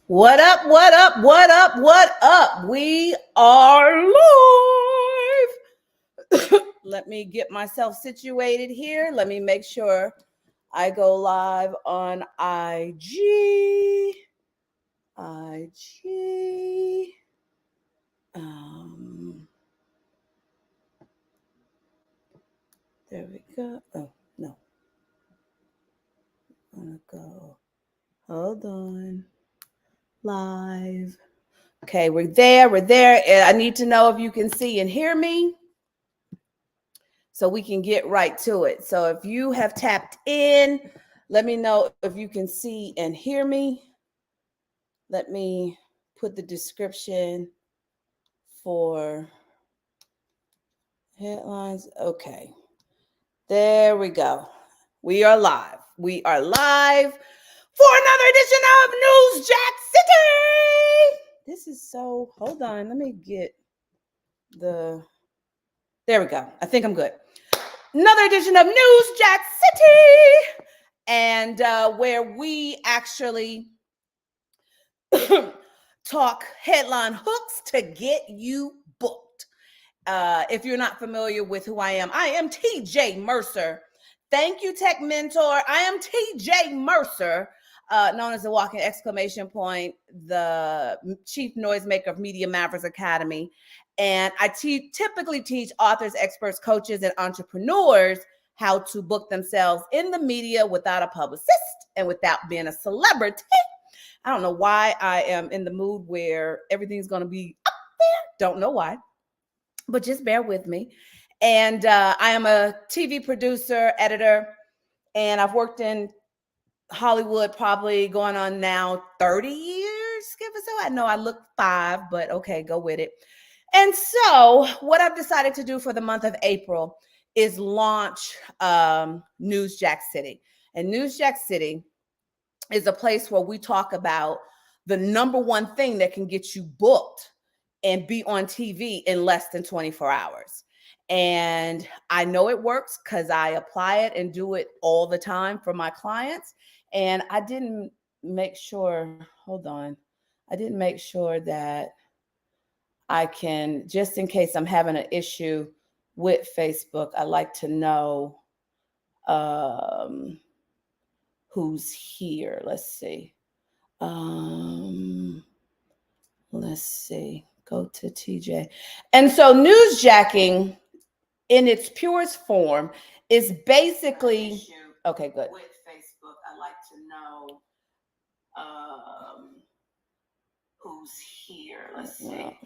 What up, what up, what up, what up? We are live. Let me get myself situated here. Let me make sure I go live on IG. IG. There we go. Oh, no. I'm gonna go. Hold on. Live. Okay, we're there. We're there. I need to know if you can see and hear me so we can get right to it. So if you have tapped in, let me know if you can see and hear me. Let me put the description for headlines. Okay, there we go. We are live. We are live for another edition of NEWSJACK CITY. This is so, hold on. Let me get there we go. I think I'm good. Another edition of NEWSJACK CITY, and where we actually talk headline hooks to get you booked. If you're not familiar with who I am TJ Mercer. Thank you, Tech Mentor. I am TJ Mercer, known as the Walking Exclamation Point, the Chief Noisemaker of Media Mavericks Academy. And I typically teach authors, experts, coaches, and entrepreneurs how to book themselves in the media without a publicist and without being a celebrity. I don't know why I am in the mood where everything's going to be up there. Don't know why, but just bear with me. And I am a TV producer, editor, and I've worked in Hollywood probably going on now 30 years, give or so. I know I look 5, but okay, go with it. And so what I've decided to do for the month of April is launch NEWSJACK City. And NEWSJACK City is a place where we talk about the number one thing that can get you booked and be on TV in less than 24 hours. And I know it works because I apply it and do it all the time for my clients. And I didn't make sure, hold on. I didn't make sure that I can, just in case I'm having an issue with Facebook, I like to know who's here. Let's see. Let's see. Go to TJ. And so newsjacking in its purest form is basically, okay, good. With Facebook, I like to know who's here. Let's see.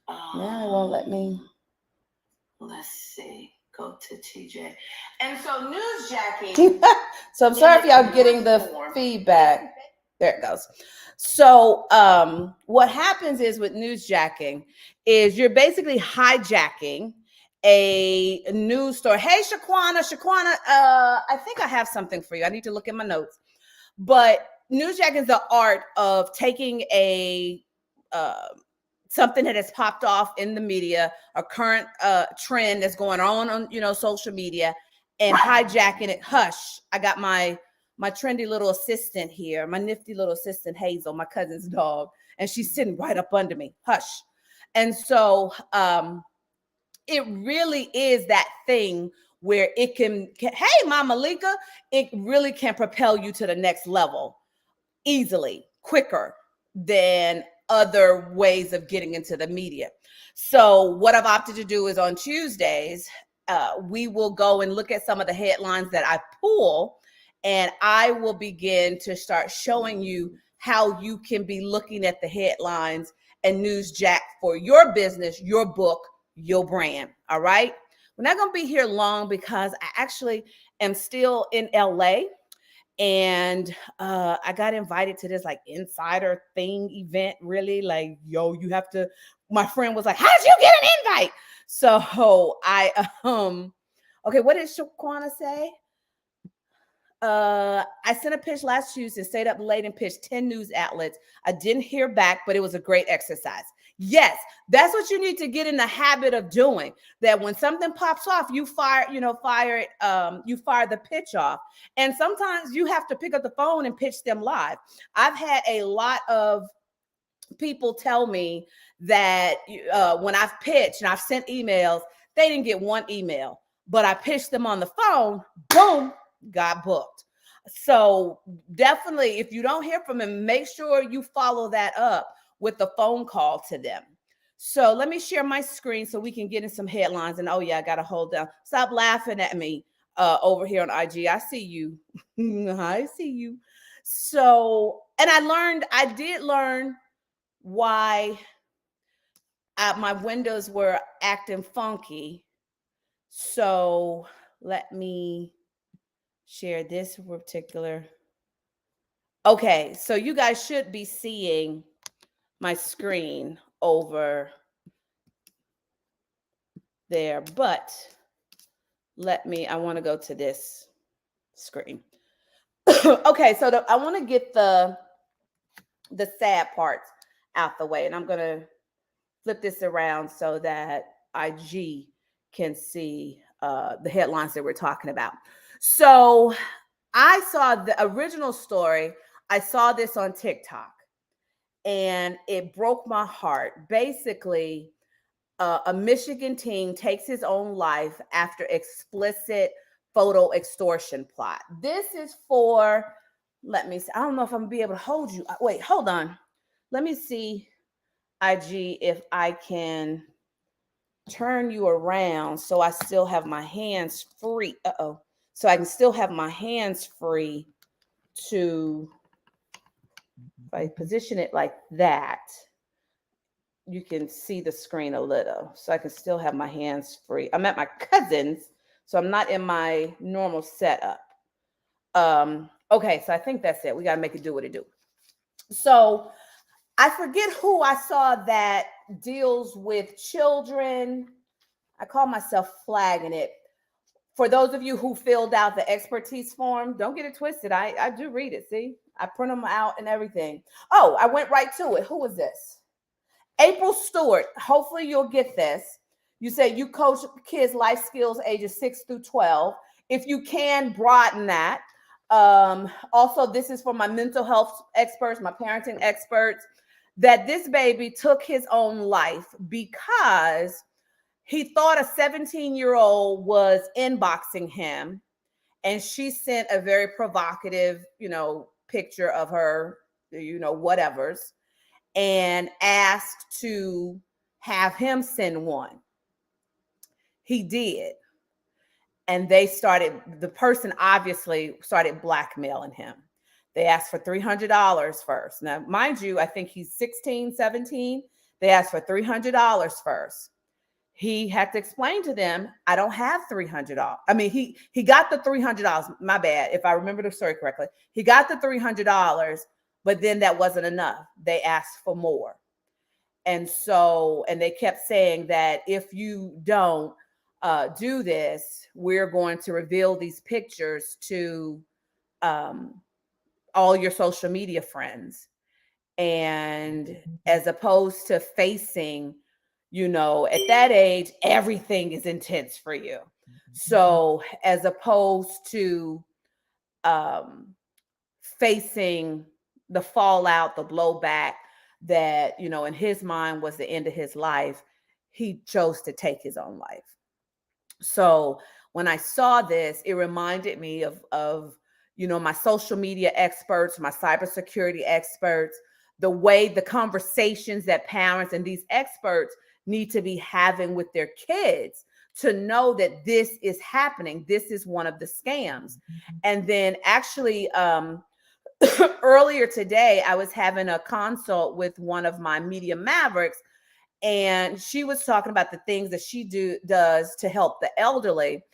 Now it won't let me. Let's see. Go to TJ. And so newsjacking. So I'm sorry if y'all getting the feedback. There it goes. So what happens is with newsjacking is you're basically hijacking a news story. Hey, Shaquana, I think I have something for you. I need to look at my notes. But newsjacking is the art of taking a something that has popped off in the media, a current trend that's going on social media, and hijacking it. Hush, I got my trendy little assistant here, my nifty little assistant Hazel, my cousin's dog, and she's sitting right up under me. Hush. And so it really is that thing where it can hey, Mama Malika, it really can propel you to the next level easily, quicker than other ways of getting into the media. So what I've opted to do is on Tuesdays, we will go and look at some of the headlines that I pull, and I will begin to start showing you how you can be looking at the headlines and newsjack for your business, your book, your brand. All right. We're not going to be here long because I actually am still in LA. And I got invited to this like insider thing event, really like, yo, you have to, my friend was like, how did you get an invite? So I, okay, what did Shaquana say? I sent a pitch last Tuesday, stayed up late and pitched 10 news outlets. I didn't hear back, but it was a great exercise. Yes, that's what you need to get in the habit of doing. That when something pops off, you fire the pitch off. And sometimes you have to pick up the phone and pitch them live. I've had a lot of people tell me that when I've pitched and I've sent emails, they didn't get one email, but I pitched them on the phone, boom, got booked. So definitely, if you don't hear from them, make sure you follow that up with a phone call to them. So let me share my screen so we can get in some headlines. And oh yeah, I got to hold down. Stop laughing at me over here on IG. I see you. I see you. So, and I did learn why my windows were acting funky. So let me share this particular. Okay, so you guys should be seeing my screen over there, but I want to go to this screen. Okay, so I want to get the sad parts out the way, and I'm going to flip this around so that IG can see the headlines that we're talking about. So I saw the original story. I saw this on TikTok and it broke my heart. Basically, a Michigan teen takes his own life after explicit photo extortion plot. This is for, let me see. I don't know if I'm gonna be able to hold you. Wait, hold on. Let me see, IG, if I can turn you around so I still have my hands free. So I can still have my hands free to, if I position it like that, you can see the screen a little. So I can still have my hands free. I'm at my cousin's, so I'm not in my normal setup. Okay, so I think that's it. We got to make it do what it do. So I forget who I saw that deals with children. I call myself flagging it. For those of you who filled out the expertise form, don't get it twisted. I do read it. See, I print them out and everything. Oh, I went right to it. Who is this? April Stewart. Hopefully you'll get this. You say you coach kids life skills ages 6 through 12. If you can, broaden that. Also, this is for my mental health experts, my parenting experts, that this baby took his own life because he thought a 17-year-old was inboxing him, and she sent a very provocative, picture of her, whatevers, and asked to have him send one. He did. And the person obviously started blackmailing him. They asked for $300 first. Now, mind you, I think he's 16, 17. They asked for $300 first. He had to explain to them, I don't have $300. I mean, he got the $300. My bad, if I remember the story correctly. He got the $300, but then that wasn't enough. They asked for more. And they kept saying that if you don't do this, we're going to reveal these pictures to all your social media friends. And as opposed to facing, at that age, everything is intense for you. So as opposed to facing the fallout, the blowback that, in his mind was the end of his life, he chose to take his own life. So when I saw this, it reminded me of my social media experts, my cybersecurity experts, the conversations that parents and these experts need to be having with their kids to know that this is happening. This is one of the scams. And then actually, earlier today, I was having a consult with one of my media mavericks, and she was talking about the things that she does to help the elderly.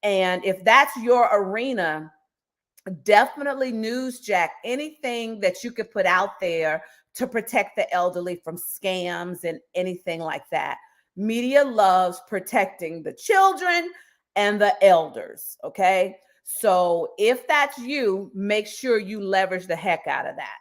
And if that's your arena, definitely NEWSJACK, anything that you could put out there to protect the elderly from scams and anything like that. Media loves protecting the children and the elders, okay? So if that's you, make sure you leverage the heck out of that.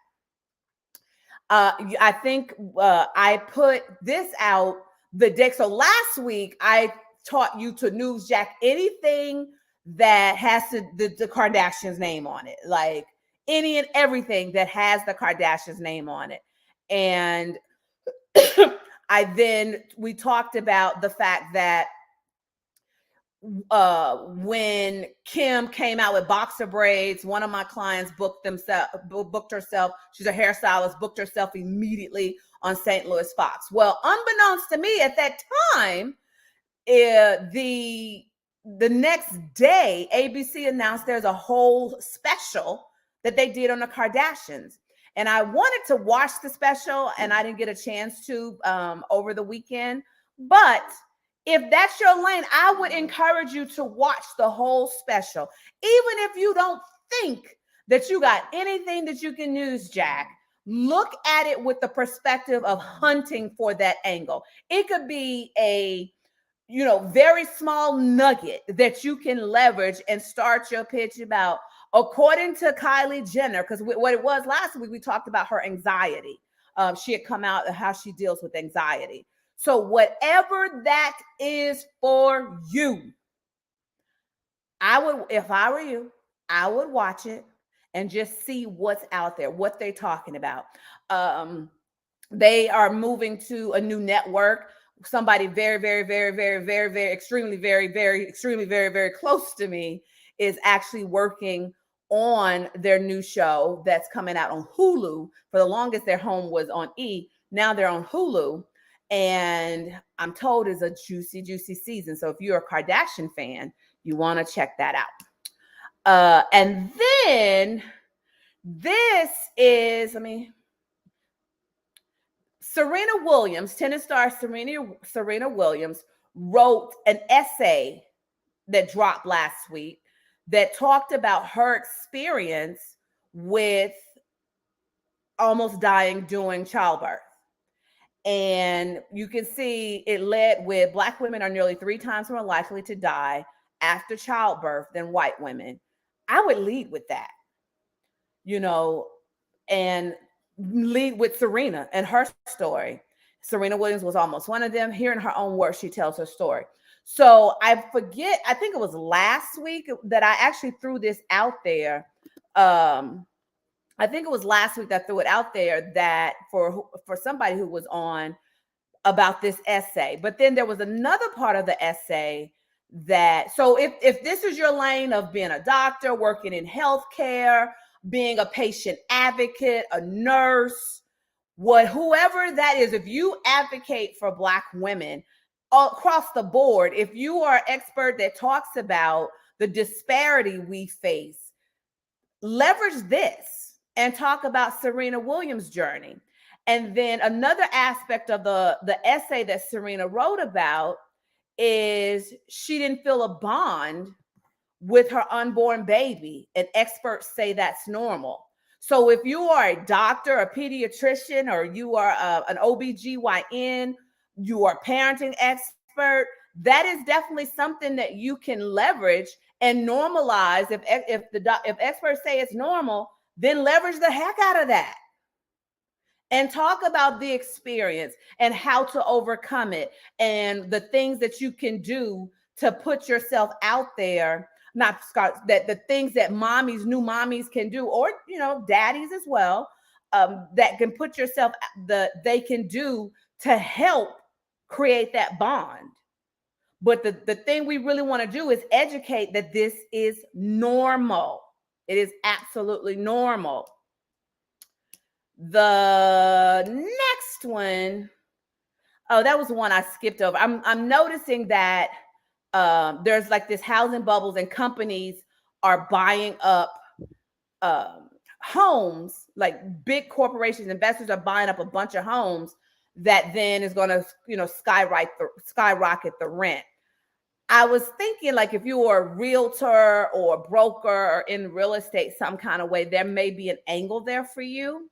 I think I put this out the day. So last week, I taught you to newsjack anything that has the Kardashians' name on it, like any and everything that has the Kardashians' name on it. And we talked about the fact that when Kim came out with boxer braids, one of my clients booked herself. She's a hairstylist, booked herself immediately on St. Louis Fox. Well, unbeknownst to me at that time, the next day, ABC announced there's a whole special that they did on the Kardashians. And I wanted to watch the special, and I didn't get a chance to over the weekend. But if that's your lane, I would encourage you to watch the whole special. Even if you don't think that you got anything that you can newsjack, look at it with the perspective of hunting for that angle. It could be a very small nugget that you can leverage and start your pitch about. According to Kylie Jenner, because what it was last week, we talked about her anxiety. She had come out and how she deals with anxiety. So whatever that is for you, if I were you, I would watch it and just see what's out there, what they're talking about. They are moving to a new network. Somebody very, very, very, very, very, very, extremely, very, very, extremely, very, very close to me is actually working on their new show that's coming out on Hulu. For the longest, their home was on E. Now they're on Hulu. And I'm told it's a juicy, juicy season. So if you're a Kardashian fan, you want to check that out. And then this is, Serena Williams, tennis star Serena Williams, wrote an essay that dropped last week that talked about her experience with almost dying during childbirth. And you can see it led with Black women are nearly 3 times more likely to die after childbirth than white women. I would lead with that, and lead with Serena and her story. Serena Williams was almost one of them. Here in her own words, she tells her story. So I think it was last week that I actually threw this out there. I think it was last week that I threw it out there that for somebody who was on about this essay. But then there was another part of the essay so if this is your lane of being a doctor, working in healthcare, being a patient advocate, a nurse, whoever that is, if you advocate for Black women across the board, if you are an expert that talks about the disparity we face, leverage this and talk about Serena Williams' journey. And then another aspect of the essay that Serena wrote about is she didn't feel a bond with her unborn baby, and experts say that's normal. So if you are a doctor, a pediatrician, or you are an OBGYN, you are a parenting expert, that is definitely something that you can leverage and normalize. If experts say it's normal, then leverage the heck out of that and talk about the experience and how to overcome it and the things that you can do to put yourself out there. That the things that new mommies can do, or daddies as well, that can put yourself they can do to help create that bond. But the thing we really want to do is educate that this is normal. It is absolutely normal. The next one, that was the one I skipped over. I'm noticing that there's like this housing bubbles, and companies are buying up homes, like big corporations, investors are buying up a bunch of homes that then is going to skyrocket the rent. I was thinking, like, if you are a realtor or a broker or in real estate some kind of way, there may be an angle there for you.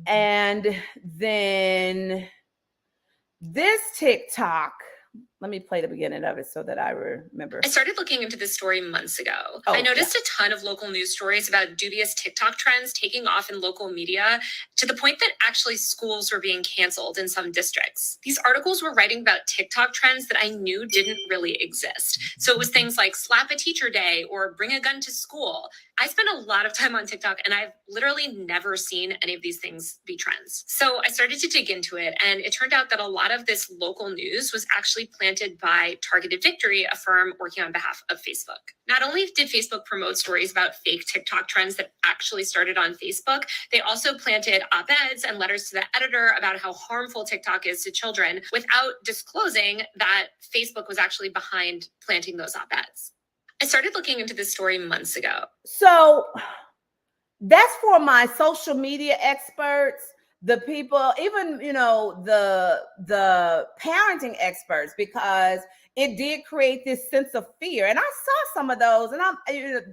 And then this TikTok, Let me play the beginning of it so that I remember. I started looking into this story months ago. I noticed a ton of local news stories about dubious TikTok trends taking off in local media to the point that actually schools were being canceled in some districts. These articles were writing about TikTok trends that I knew didn't really exist. So it was things like slap a teacher day or bring a gun to school. I spent a lot of time on TikTok and I've literally never seen any of these things be trends. So I started to dig into it, and it turned out that a lot of this local news was actually planted by Targeted Victory, a firm working on behalf of Facebook. Not only did Facebook promote stories about fake TikTok trends that actually started on Facebook, they also planted op-eds and letters to the editor about how harmful TikTok is to children without disclosing that Facebook was actually behind planting those op-eds. I started looking into this story months ago. So that's for my social media experts, the people, even, you know, the parenting experts, because it did create this sense of fear. And I saw some of those, and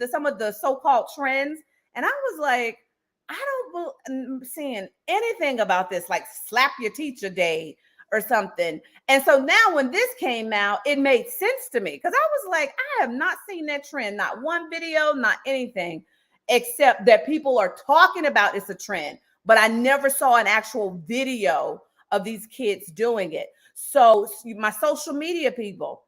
some of the so-called trends, and I was like, I don't seeing anything about this, like slap your teacher day or something. And so now when this came out, it made sense to me, because I was like, I have not seen that trend, not one video, not anything, except that people are talking about it's a trend, but I never saw an actual video of these kids doing it. So my social media people,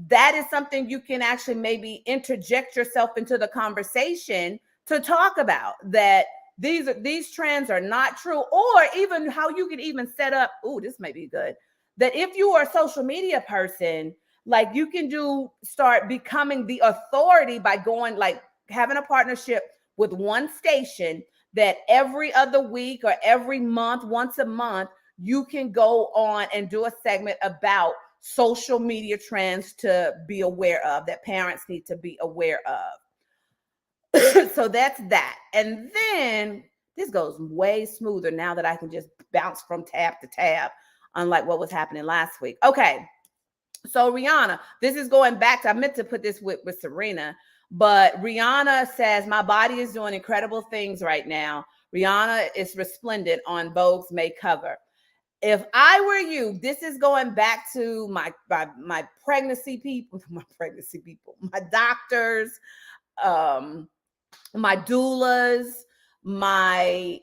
that is something you can actually maybe interject yourself into the conversation to talk about, that these trends are not true, or even how you can even set up, oh, this may be good, that if you are a social media person, like you can start becoming the authority by going, like having a partnership with one station that every other week or every month, once a month, you can go on and do a segment about social media trends to be aware of, that parents need to be aware of. So that's that. And then this goes way smoother now that I can just bounce from tab to tab, unlike what was happening last week. Okay. So Rihanna, this is going back to, I meant to put this with Serena, but Rihanna says, my body is doing incredible things right now. Rihanna is resplendent on Vogue's May cover. If I were you, this is going back to my pregnancy people, my doctors, my doulas, my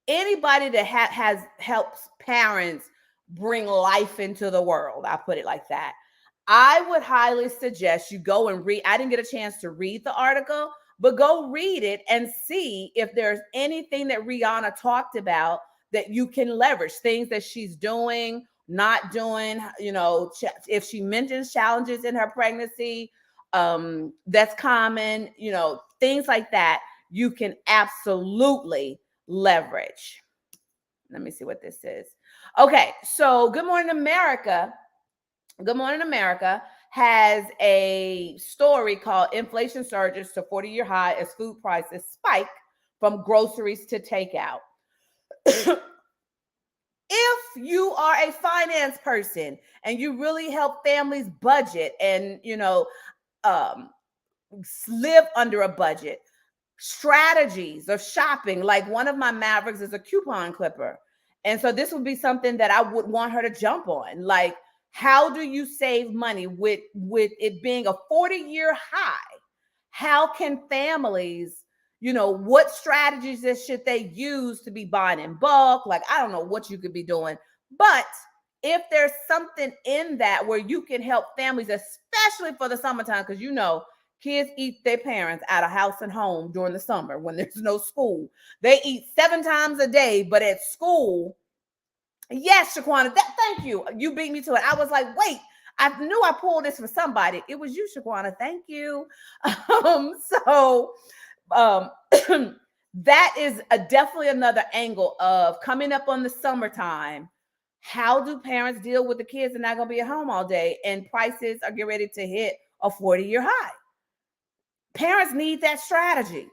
anybody that has helps parents bring life into the world. I put it like that. I would highly suggest you go and read. I didn't get a chance to read the article, but go read it and see if there's anything that Rihanna talked about that you can leverage, things that she's doing, not doing, you know, if she mentions challenges in her pregnancy, that's common, you know, things like that, you can absolutely leverage. Let me see what this is. Okay, so Good Morning America. Good Morning America has a story called Inflation Surges to 40-Year High as Food Prices Spike from Groceries to Takeout. If you are a finance person and you really help families budget and, you know, live under a budget, strategies of shopping, like one of my mavericks is a coupon clipper. And so this would be something that I would want her to jump on. Like, how do you save money with it being a 40-year high? How can families, you know, what strategies should they use to be buying in bulk? Like, I don't know what you could be doing, but if there's something in that where you can help families, especially for the summertime, because, you know, kids eat their parents out of house and home during the summer when there's no school. They eat 7 times a day, but at school, yes, Shaquana, thank you. You beat me to it. I was like, wait, I knew I pulled this for somebody. It was you, Shaquana. Thank you. That is definitely another angle of coming up on the summertime. How do parents deal with the kids that are not going to be at home all day and prices are getting ready to hit a 40-year high? Parents need that strategy.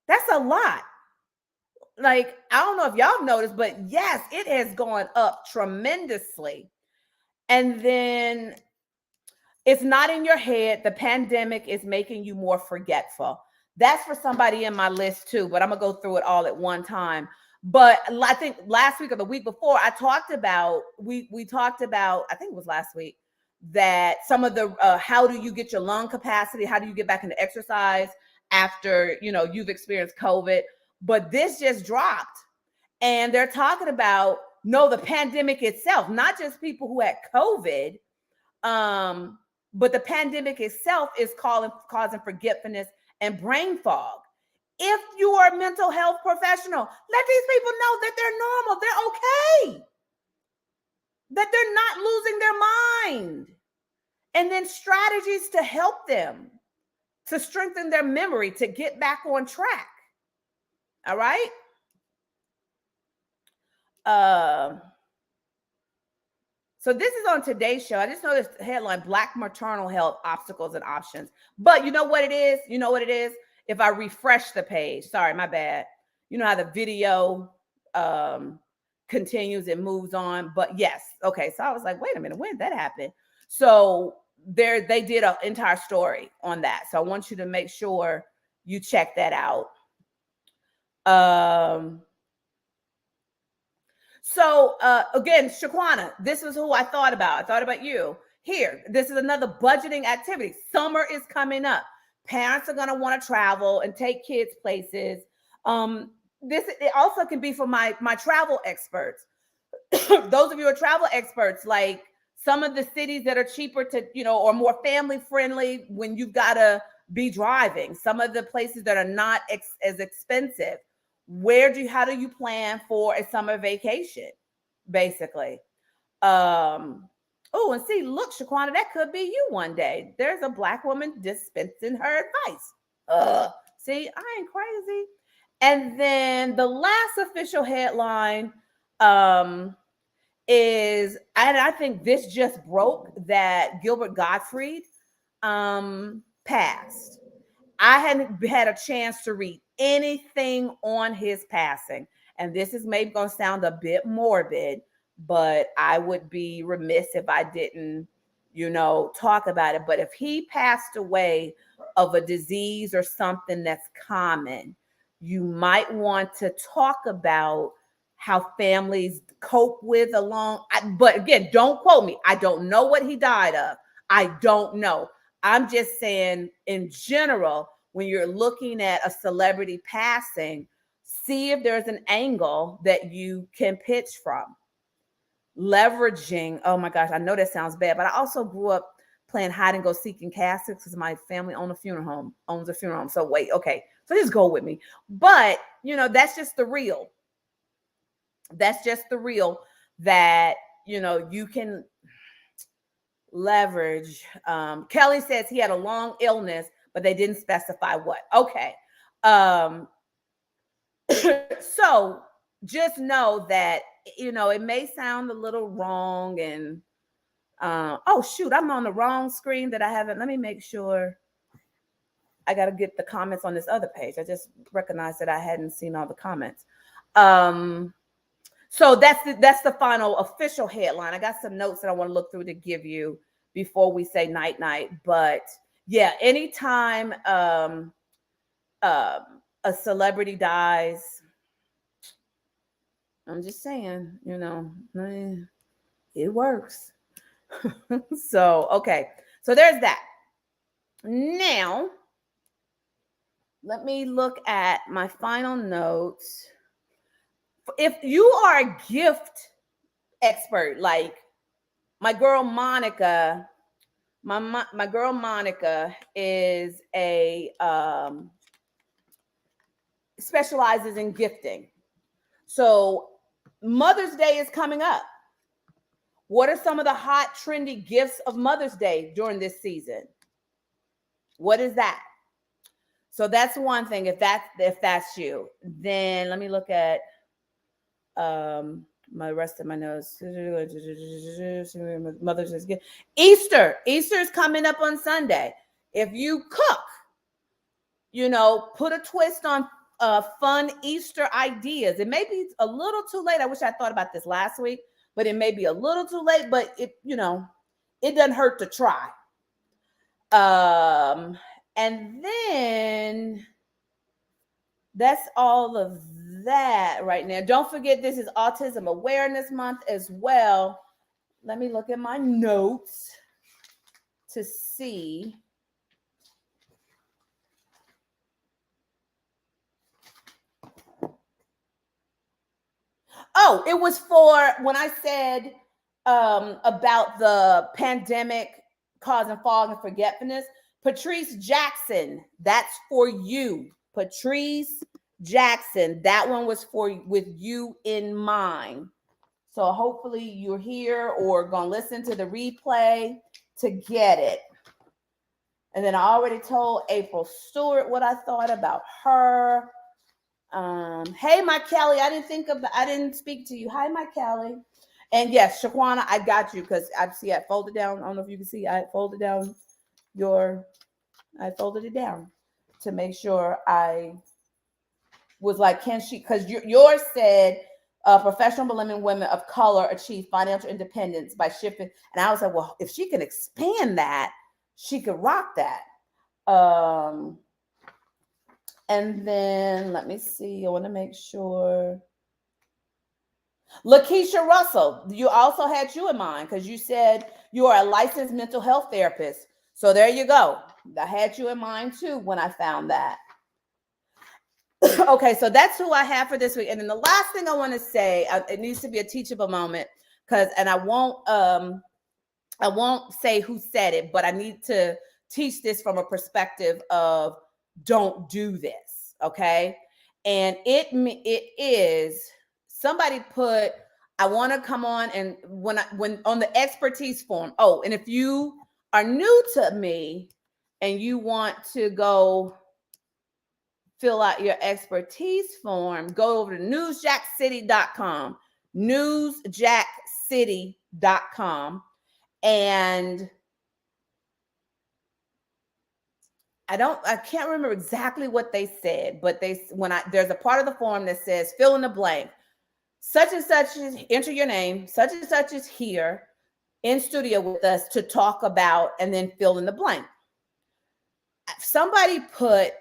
That's a lot. Like, I don't know if y'all have noticed, but yes, it has gone up tremendously. And then it's not in your head. The pandemic is making you more forgetful. That's for somebody in my list too, but I'm going to go through it all at one time. But I think last week or the week before, I talked about, we talked about, I think it was last week, that some of the, how do you get your lung capacity? How do you get back into exercise after, you've experienced COVID? But this just dropped. And they're talking about, no, the pandemic itself, not just people who had COVID, but the pandemic itself is causing forgetfulness and brain fog. If you are a mental health professional, let these people know that they're normal, they're okay, that they're not losing their mind. And then strategies to help them, to strengthen their memory, to get back on track. All right? So this is on today's show. I just noticed the headline, Black maternal health obstacles and options. But you know what it is? You know what it is? If I refresh the page, sorry, my bad. You know how the video continues and moves on. But yes, okay. So I was like, wait a minute, when did that happen? So they did an entire story on that. So I want you to make sure you check that out. So again, Shaquana, this is who I thought about. I thought about you. Here, this is another budgeting activity. Summer is coming up. Parents are going to want to travel and take kids places. It also can be for my travel experts. Those of you who are travel experts, like some of the cities that are cheaper to, or more family friendly when you've got to be driving. Some of the places that are not as expensive. How do you plan for a summer vacation, basically? Oh, and see, look, Shaquana, that could be you one day. There's a Black woman dispensing her advice. See, I ain't crazy. And then the last official headline is, and I think this just broke, that Gilbert Gottfried passed. I hadn't had a chance to read anything on his passing. And this is maybe going to sound a bit morbid, but I would be remiss if I didn't, talk about it. But if he passed away of a disease or something that's common, you might want to talk about how families cope with but again, don't quote me. I don't know what he died of. I don't know. I'm just saying, in general, when you're looking at a celebrity passing, see if there's an angle that you can pitch from. Leveraging, oh my gosh, I know that sounds bad, but I also grew up playing hide and go seek in caskets because my family owns a funeral home. So wait, okay, so just go with me. But that's just the real. That's just the real that you can leverage. Kelly says he had a long illness, but they didn't specify what. Okay. So just know that, it may sound a little wrong and, oh shoot, I'm on the wrong screen that I haven't. Let me make sure. I got to get the comments on this other page. I just recognized that I hadn't seen all the comments. So that's the final official headline. I got some notes that I want to look through to give you before we say night. But yeah, anytime a celebrity dies, I'm just saying, it works. So, okay. So there's that. Now, let me look at my final notes. If you are a gift expert, like my girl Monica, my girl Monica is a specializes in gifting. So Mother's Day is coming up. What are some of the hot, trendy gifts of Mother's Day during this season? What is that? So that's one thing. If that's you, then let me look at my rest of my notes. Mother's Day gift. Easter is coming up on Sunday. If you cook, put a twist on fun Easter ideas. It may be a little too late. I wish I thought about this last week, but it may be a little too late, but it doesn't hurt to try. And then that's all of that right now. Don't forget, this is Autism Awareness Month as well. Let me look at my notes to see. Oh, it was for when I said about the pandemic causing fog and forgetfulness. Patrice Jackson, that's for you. Patrice Jackson, that one was for with you in mind. So hopefully you're here or gonna listen to the replay to get it. And then I already told April Stewart what I thought about her. Hey, my Kelly, I didn't speak to you. Hi, my Kelly. And yes, Shaquana, I got you because I folded down. I don't know if you can see, I folded it down to make sure I was like, can she, because yours said professional millennial women of color achieve financial independence by shifting. And I was like, well, if she can expand that, she could rock that. And then let me see. I want to make sure. Lakeisha Russell, you also had you in mind because you said you are a licensed mental health therapist. So there you go. I had you in mind too when I found that. Okay, so that's who I have for this week. And then the last thing I want to say, it needs to be a teachable moment and I won't say who said it, but I need to teach this from a perspective of don't do this, okay? And it is somebody put, I want to come on and when on the expertise form. Oh, and if you are new to me and you want to go fill out your expertise form, go over to NEWSJACKCITY.com, NEWSJACKCITY.com. And I can't remember exactly what they said, but there's a part of the form that says fill in the blank. Such and such is, enter your name, such and such is here in studio with us to talk about, and then fill in the blank. Somebody put,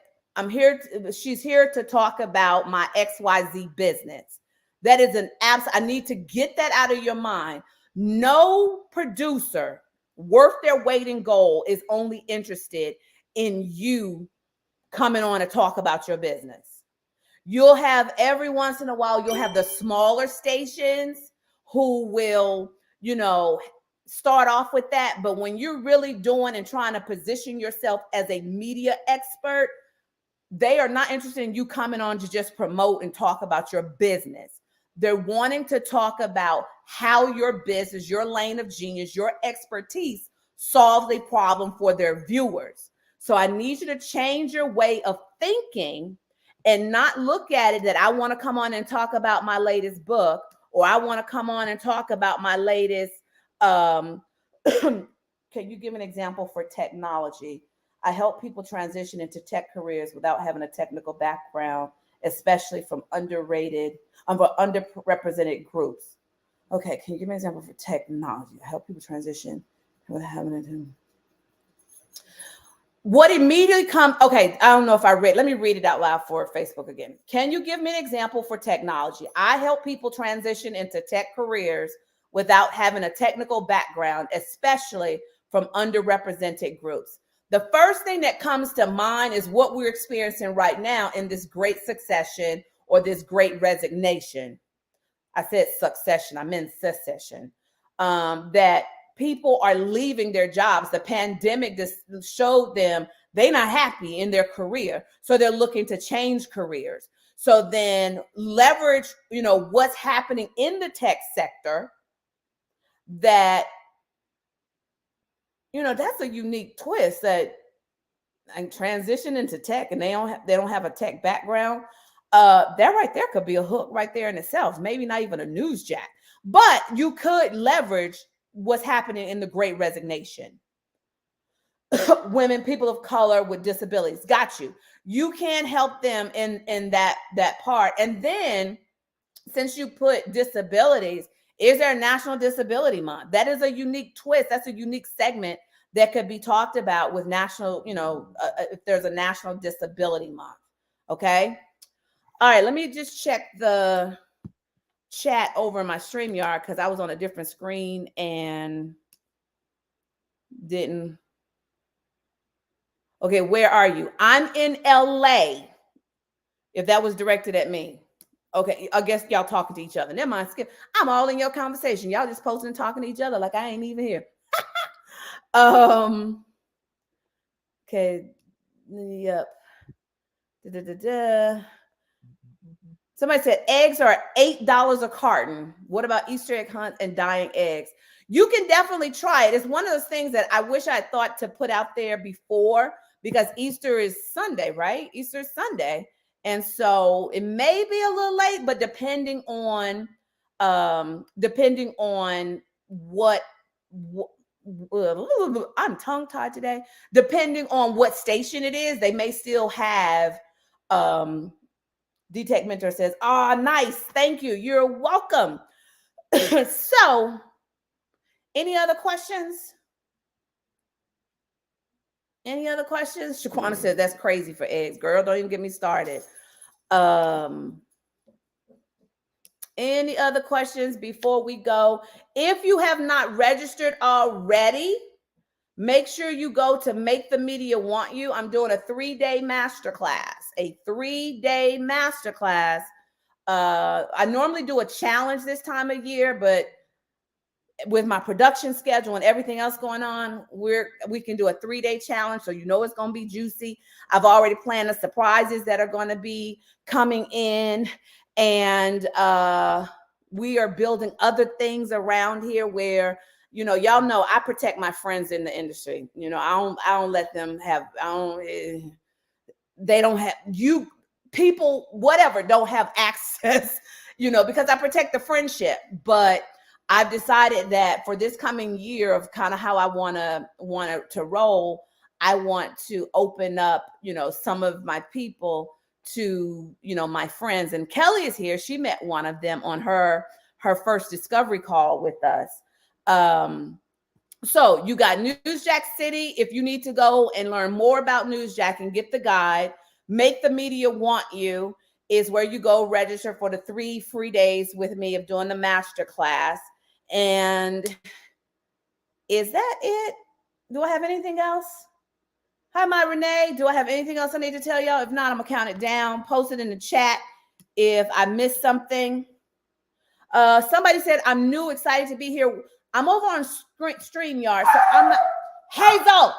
she's here to talk about my XYZ business. That is I need to get that out of your mind. No producer worth their weight in gold is only interested in you coming on to talk about your business. You'll have every once in a while, you'll have the smaller stations who will, start off with that. But when you're really doing and trying to position yourself as a media expert, they are not interested in you coming on to just promote and talk about your business. They're wanting to talk about how your business, your lane of genius, your expertise solves a problem for their viewers. So I need you to change your way of thinking and not look at it that I want to come on and talk about my latest book, or I want to come on and talk about my latest. Can you give an example for technology? I help people transition into tech careers without having a technical background, especially from underrepresented groups. Okay, can you give me an example for technology? I help people transition without having a... What immediately comes, okay, I don't know if let me read it out loud for Facebook again. Can you give me an example for technology? I help people transition into tech careers without having a technical background, especially from underrepresented groups. The first thing that comes to mind is what we're experiencing right now in this great succession or this great resignation. I said succession, I meant secession. That people are leaving their jobs. The pandemic just showed them they're not happy in their career. So they're looking to change careers. So then leverage, what's happening in the tech sector that, that's a unique twist that and transition into tech and they don't have a tech background. That right there could be a hook right there in itself. Maybe not even a newsjack, but you could leverage what's happening in the great resignation. Women, people of color with disabilities, got you. You can help them in that part. And then since you put disabilities, is there a National Disability Month? That is a unique twist. That's a unique segment that could be talked about with national, if there's a National Disability Month. Okay. All right, let me just check the chat over my StreamYard because I was on a different screen and didn't. Okay, where are you? I'm in LA. If that was directed at me. Okay, I guess y'all talking to each other. Never mind, skip. I'm all in your conversation. Y'all just posting and talking to each other like I ain't even here. Okay, yep. Somebody said eggs are $8 a carton. What about Easter egg hunt and dyeing eggs? You can definitely try it. It's one of those things that I wish I thought to put out there before, because Easter is Sunday, right? Easter is Sunday. And so it may be a little late, but depending on what I'm tongue-tied today. Depending on what station it is, they may still have D-Tech Mentor says, nice. Thank you. You're welcome. So, any other questions? Any other questions? Shaquana says, that's crazy for eggs. Girl, don't even get me started. Any other questions before we go? If you have not registered already, make sure you go to Make the Media Want You. I'm doing a 3-day masterclass. I normally do a challenge this time of year, but with my production schedule and everything else going on, we can do a 3-day challenge. So you know it's going to be juicy. I've already planned the surprises that are going to be coming in. And we are building other things around here where, y'all know I protect my friends in the industry. I don't let them have, they don't have, people, whatever, don't have access, because I protect the friendship. But I've decided that for this coming year of kind of how I want to roll, I want to open up, some of my people to, my friends. And Kelly is here. She met one of them on her first discovery call with us. So you got NEWSJACK City. If you need to go and learn more about NEWSJACK and get the guide, Make the Media Want You is where you go register for the 3 free days with me of doing the master class. And is that it? Do I have anything else? Hi, my Renee. Do I have anything else I need to tell y'all? If not, I'm gonna count it down. Post it in the chat if I missed something. Somebody said I'm new, excited to be here. I'm over on StreamYard, so I'm not. Hazel,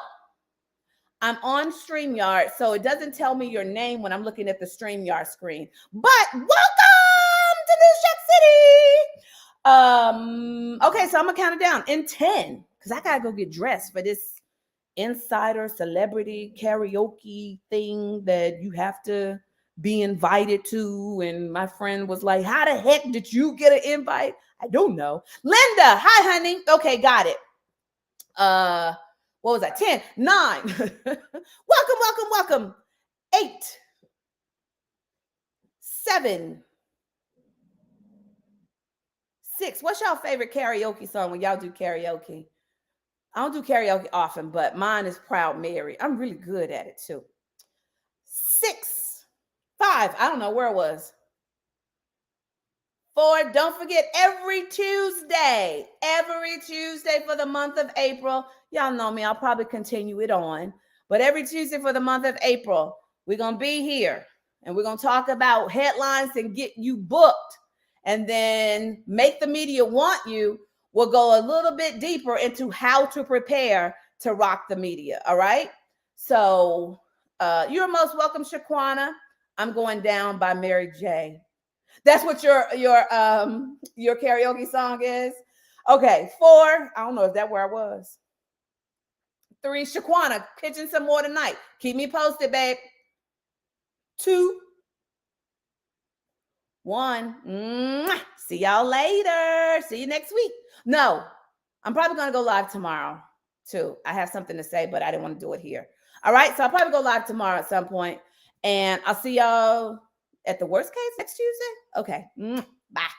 I'm on StreamYard, so it doesn't tell me your name when I'm looking at the StreamYard screen. But welcome to NEWSJACK City. Okay, so I'm gonna count it down in 10 because I gotta go get dressed for this insider celebrity karaoke thing that you have to be invited to. And my friend was like, how the heck did you get an invite? I don't know. Linda, hi, honey. Okay, got it. What was that? 10, 9. welcome. 8, 7, 6. What's y'all favorite karaoke song when y'all do karaoke? I don't do karaoke often, but mine is Proud Mary. I'm really good at it too. 6, 5. I don't know where it was. 4. Don't forget every Tuesday for the month of April. Y'all know me. I'll probably continue it on. But every Tuesday for the month of April, we're going to be here and we're going to talk about headlines and get you booked. And then Make the Media Want You. We'll go a little bit deeper into how to prepare to rock the media. All right. So you're most welcome, Shaquana. I'm Going Down by Mary J. That's what your karaoke song is. Okay. 4. I don't know if that's where I was. 3. Shaquana, pitching some more tonight. Keep me posted, babe. 2, 1. See y'all later. See you next week. No, I'm probably going to go live tomorrow too. I have something to say, but I didn't want to do it here. All right. So I'll probably go live tomorrow at some point. And I'll see y'all at the worst case next Tuesday. Okay. Bye.